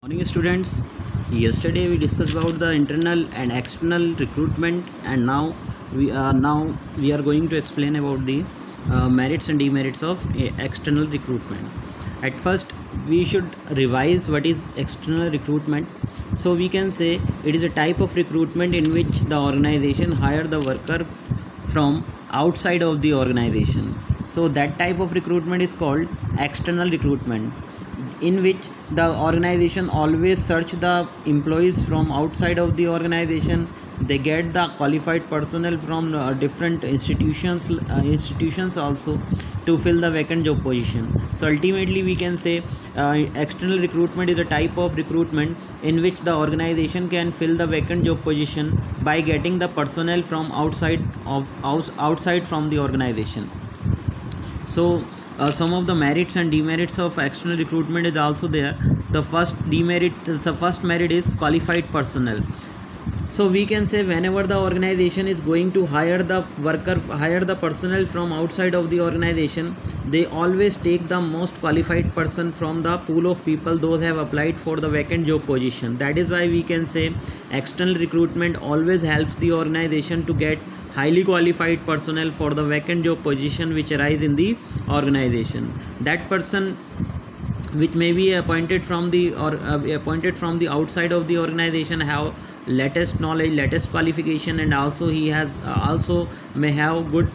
Morning students. Yesterday we discussed about the internal and external recruitment, and now we are going to explain about the merits and demerits of external recruitment. At first we should revise what is external recruitment. So we can say it is a type of recruitment in which the organization hire the worker from outside of the organization. So that type of recruitment is called external recruitment, in which the organization always search the employees from outside of the organization. They get the qualified personnel from different institutions also to fill the vacant job position. So ultimately we can say external recruitment is a type of recruitment in which the organization can fill the vacant job position by getting the personnel from outside from the organization. So some of the merits and demerits of external recruitment is also there. The first merit is qualified personnel. So we can say whenever the organization is going to hire the personnel from outside of the organization, they always take the most qualified person from the pool of people those have applied for the vacant job position. That is why we can say external recruitment always helps the organization to get highly qualified personnel for the vacant job position which arise in the organization. That person which may be appointed from the outside of the organization have latest knowledge, latest qualification, and also he has also may have good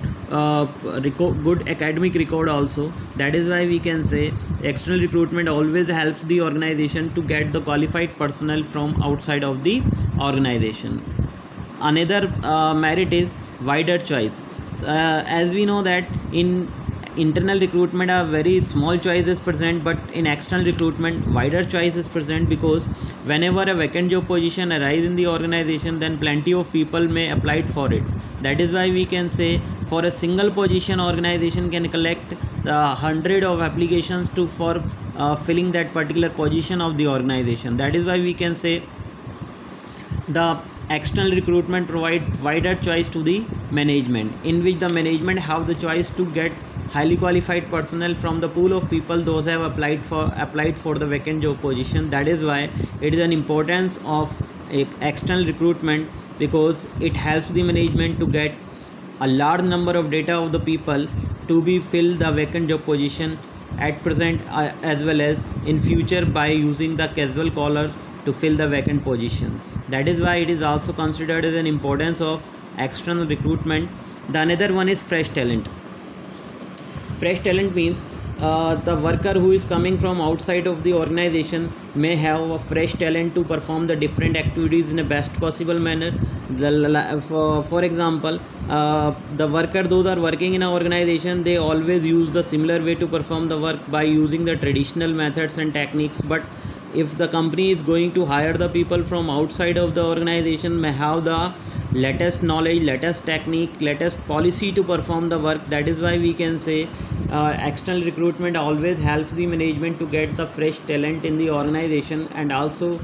academic record also. That is why we can say external recruitment always helps the organization to get the qualified personnel from outside of the organization. Another merit is wider choice. As we know that in internal recruitment a very small choice is present, but in external recruitment wider choice is present, because whenever a vacant job position arises in the organization, then plenty of people may apply for it. That is why we can say for a single position organization can collect hundred of applications for filling that particular position of the organization. That is why we can say the external recruitment provide wider choice to the management, in which the management have the choice to get highly qualified personnel from the pool of people those have applied for the vacant job position. That is why it is an importance of external recruitment, because it helps the management to get a large number of data of the people to be filled the vacant job position at present as well as in future by using the casual caller to fill the vacant position. That is why it is also considered as an importance of external recruitment. The another one is fresh talent. Fresh talent means the worker who is coming from outside of the organization may have a fresh talent to perform the different activities in a best possible manner. For example, the worker those are working in an organization, they always use the similar way to perform the work by using the traditional methods and techniques. But if the company is going to hire the people from outside of the organization, may have the latest knowledge, latest technique, latest policy to perform the work. That is why we can say external recruitment always helps the management to get the fresh talent in the organization, and also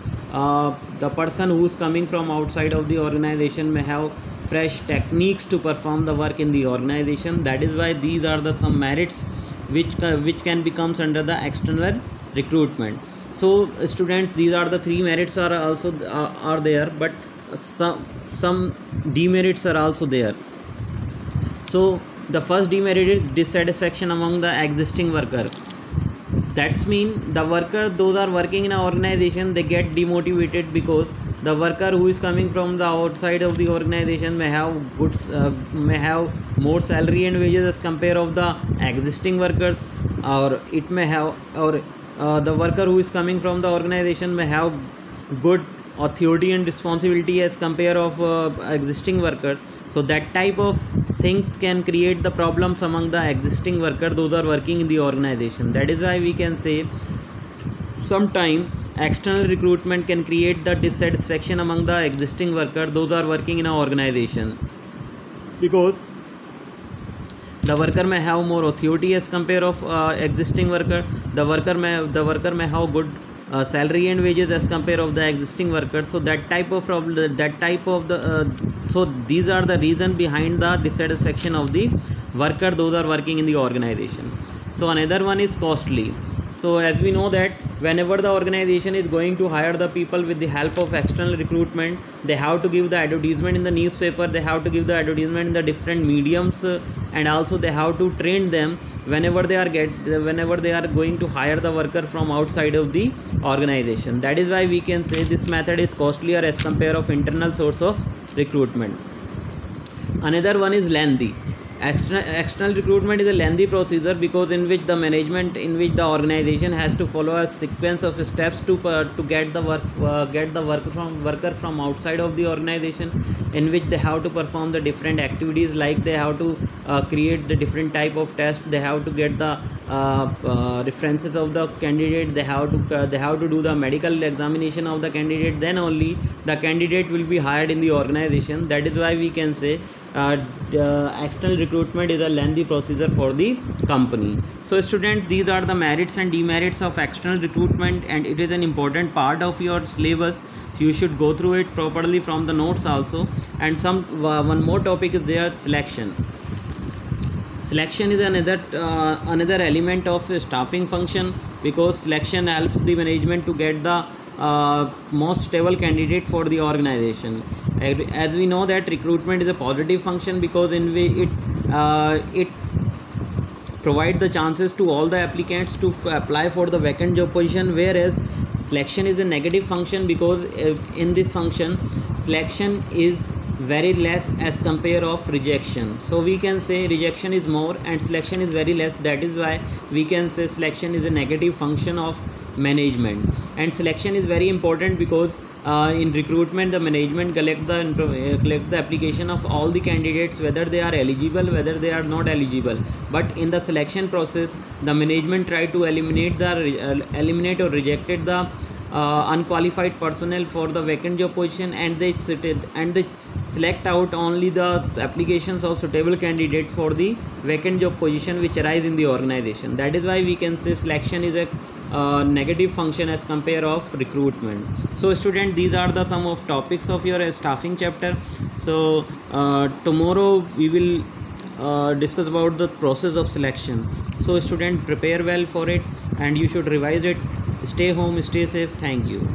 the person who is coming from outside of the organization may have fresh techniques to perform the work in the organization. That is why these are the some merits which can becomes under the external recruitment. So students, these are the three merits are also are there, but some demerits are also there. So the first demerit is dissatisfaction among the existing worker. That's mean the worker those are working in an organization, they get demotivated, because the worker who is coming from the outside of the organization may have may have more salary and wages as compare of the existing workers, or it may have the worker who is coming from the organization may have good authority and responsibility as compare of existing workers. So that type of things can create the problems among the existing workers those are working in the organization. That is why we can say sometime external recruitment can create the dissatisfaction among the existing workers those are working in an organization, because the worker may have more authority as compare of existing worker. The worker may have good salary and wages as compare of the existing workers. So that type of problem, so these are the reason behind the dissatisfaction of the worker those are working in the organization. So another one is costly. So as we know that whenever the organization is going to hire the people with the help of external recruitment, they have to give the advertisement in the newspaper, they have to give the advertisement in the different mediums, and also they have to train them whenever they are going to hire the worker from outside of the organization. That is why we can say this method is costlier as compare of internal source of recruitment. Another one is lengthy. External recruitment is a lengthy procedure because in which the organization has to follow a sequence of steps to get the worker from outside of the organization, in which they have to perform the different activities, like they have to create the different type of tests, they have to get the references of the candidate, they have to do the medical examination of the candidate, then only the candidate will be hired in the organization. That is why we can say external recruitment is a lengthy procedure for the company. So students, these are the merits and demerits of external recruitment, and it is an important part of your syllabus. You should go through it properly from the notes also. And one more topic is there, selection. Selection is another element of staffing function, because selection helps the management to get the most stable candidate for the organization. As we know that recruitment is a positive function, because in way it provide the chances to all the applicants to apply for the vacant job position, whereas selection is a negative function, because in this function selection is very less as compare of rejection. So we can say rejection is more and selection is very less. That is why we can say selection is a negative function of management. And selection is very important because in recruitment the management collect the application of all the candidates, whether they are eligible, whether they are not eligible. But in the selection process, the management try to eliminate or rejected the unqualified personnel for the vacant job position, and they select out only the applications of suitable candidates for the vacant job position which arise in the organization. That is why we can say selection is a negative function as compare of recruitment. So student, these are the some of topics of your staffing chapter. So tomorrow we will discuss about the process of selection. So student, prepare well for it and you should revise it. Stay home, stay safe. Thank you.